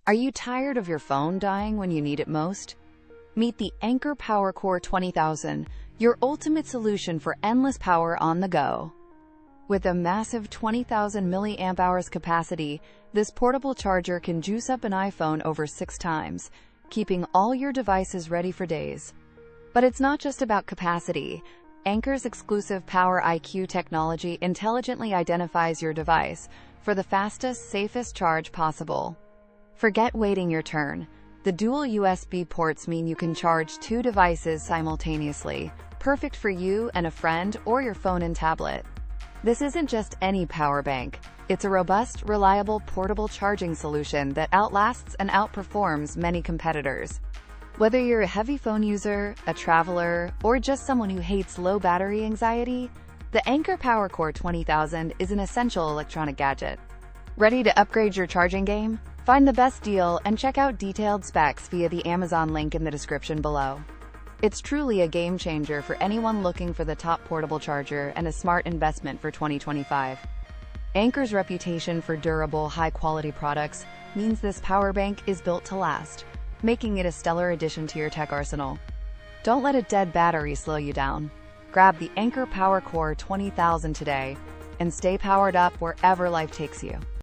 Are you tired of your phone dying when you need it most? Meet the Anker PowerCore 20,000, your ultimate solution for endless power on the go. With a massive 20,000 milliamp hours capacity, this portable charger can juice up an iPhone over 6 times, keeping all your devices ready for days. But it's not just about capacity. Anker's exclusive PowerIQ technology intelligently identifies your device for the fastest, safest charge possible. Forget waiting your turn. The dual USB ports mean you can charge 2 devices simultaneously, perfect for you and a friend or your phone and tablet. This isn't just any power bank. It's a robust, reliable, portable charging solution that outlasts and outperforms many competitors. Whether you're a heavy phone user, a traveler, or just someone who hates low battery anxiety, the Anker PowerCore 20,000 is an essential electronic gadget. Ready to upgrade your charging game? Find the best deal and check out detailed specs via the Amazon link in the description below. It's truly a game changer for anyone looking for the top portable charger and a smart investment for 2025. Anker's reputation for durable, high-quality products means this power bank is built to last, making it a stellar addition to your tech arsenal. Don't let a dead battery slow you down. Grab the Anker PowerCore 20,000 today and stay powered up wherever life takes you.